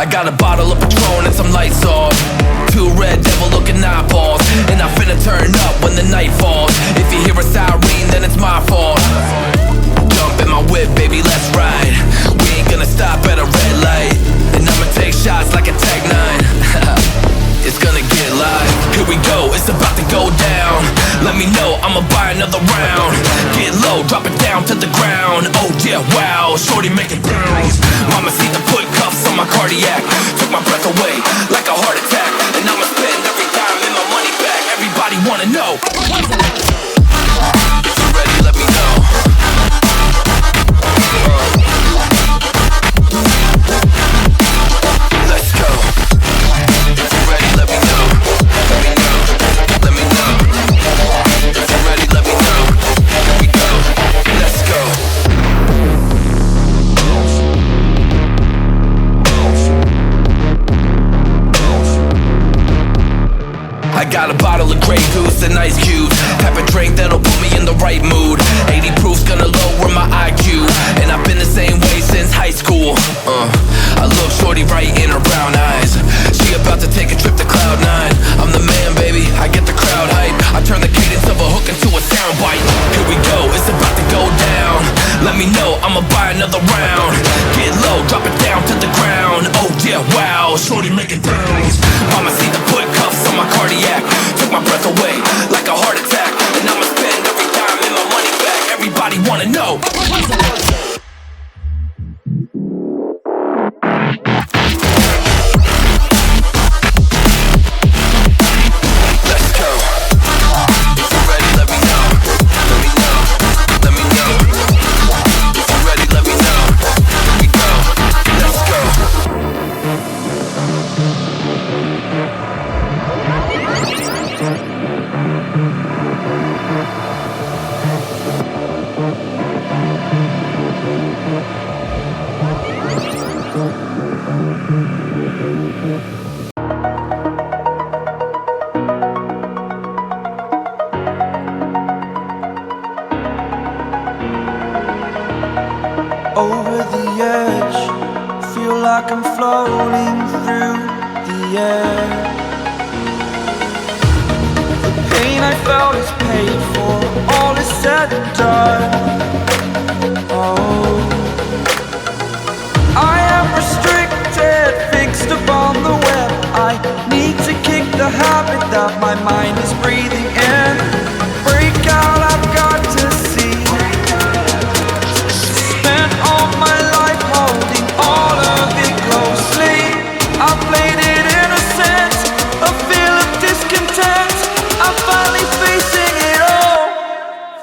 got a bottle of Patron and some lights off, two red devil looking eyeballs, and I finna turn up when the night falls. If you hear a siren, then it's my fault. Jump in my whip, baby, let's ride. We ain't gonna stop at a red light, and I'ma take shots like a Tech 9. It's gonna get live. Here we go, it's about to go down. Let me know, I'ma buy another round. Get low, drop it down to the ground. Oh yeah, wow, shorty making bounce. Mama see the put cuffs on my cardiac. Took my breath away like a heart attack. And I'ma spend every dime in my money back. Everybody wanna know. If you're ready, let me know. Let's go. If you're ready, let me know. Let me know. Let me know. If you're ready, let me know. Here we go. Let's go. I got a bottle of Grey Goose and ice cubes. Have a drink that'll put me in the right mood. 80 proof's gonna lower my IQ, and I've been the same way since high school. I look shorty right in her brown eyes. She about to take a trip to Cloud 9. I'm the man, baby, I get the crowd hype. I turn the cadence of a hook into a soundbite. Here we go, it's about to go down. Let me know, I'ma buy another round. Get low, drop it down to the ground. Oh yeah, wow, shorty making bounce. Mama see the put cuffs on my cardiac. Took my breath away like a heart attack. And I'ma spend every dime in my money back. Everybody wanna know. Over the edge, feel like I'm floating through the air. The pain I felt is paid for, all is said and done. Oh, I am restricted, fixed upon the web. I need to kick the habit that my mind is breathing in. Break out, I've got to see. Spent all my life holding all of it closely. I played it innocent, a feel of discontent. I'm finally facing it all,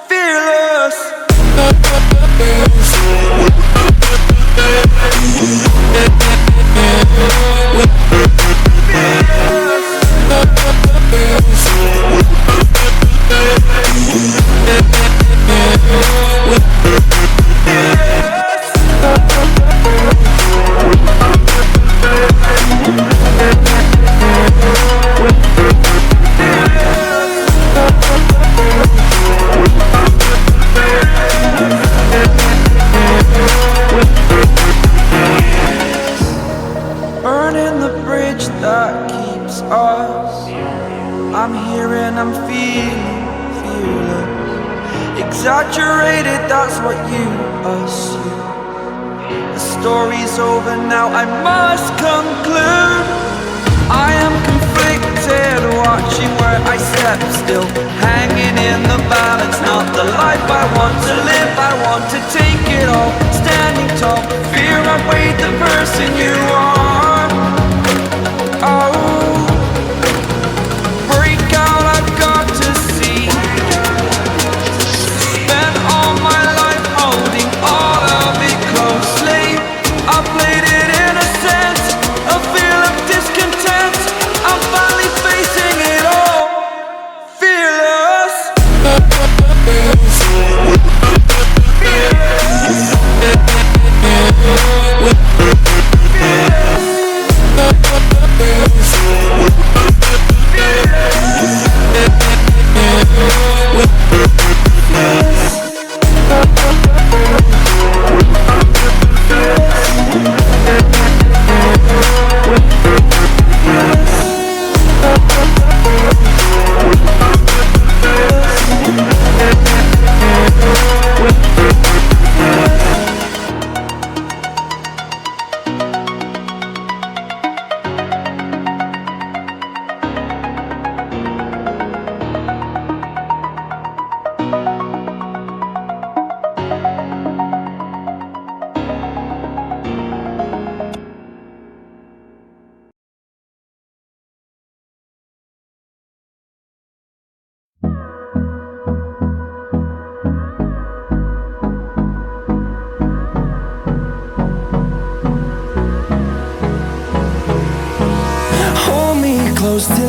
fearless. Burning the bridge that keeps us. I'm here and I'm feeling fearless. Exaggerated, that's what you assume. The story's over now, I must conclude. I am conflicted, watching where I step still, hanging in the balance. Not the life I want to live, I want to take it all. Standing tall, fear I weighed the person you are. Oh, break out, I've got to see. Spent all my life holding all of it closely. I played it innocent, a feel of discontent. I'm finally facing it all, fearless. Fearless.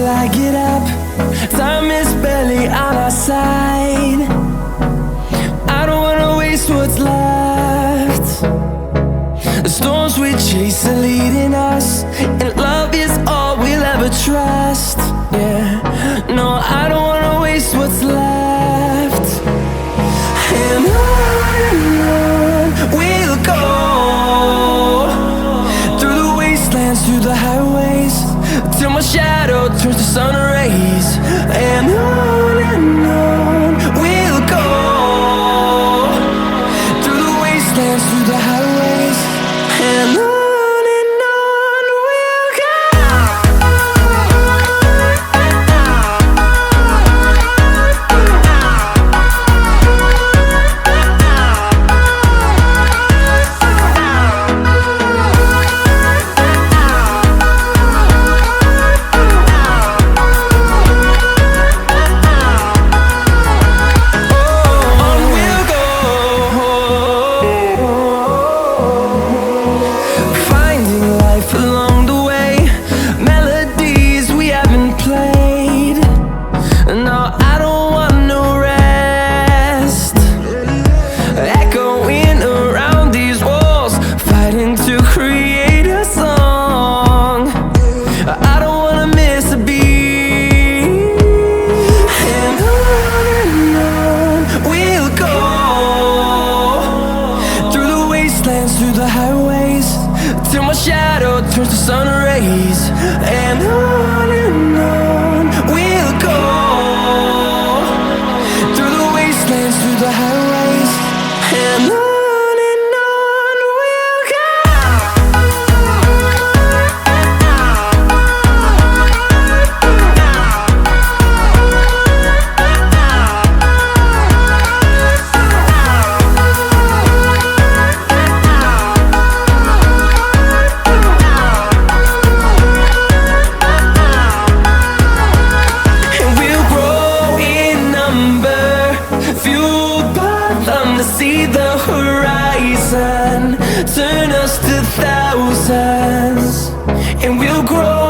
I get up. Time is barely on our side. I don't wanna waste what's left. The storms we chase are leading us, and love is all we'll ever trust. Yeah, no, I don't wanna waste what's left. And on we'll go, through the wastelands, through the highways, till my shadow turns to sun rays. And on we'll go, through the wastelands, through the highways, and on we'll go. Through the highways, till my shadow turns to sun rays. And on we'll go, through the wastelands, through the highways, and on we'll go. See the horizon turn us to thousands, and we'll grow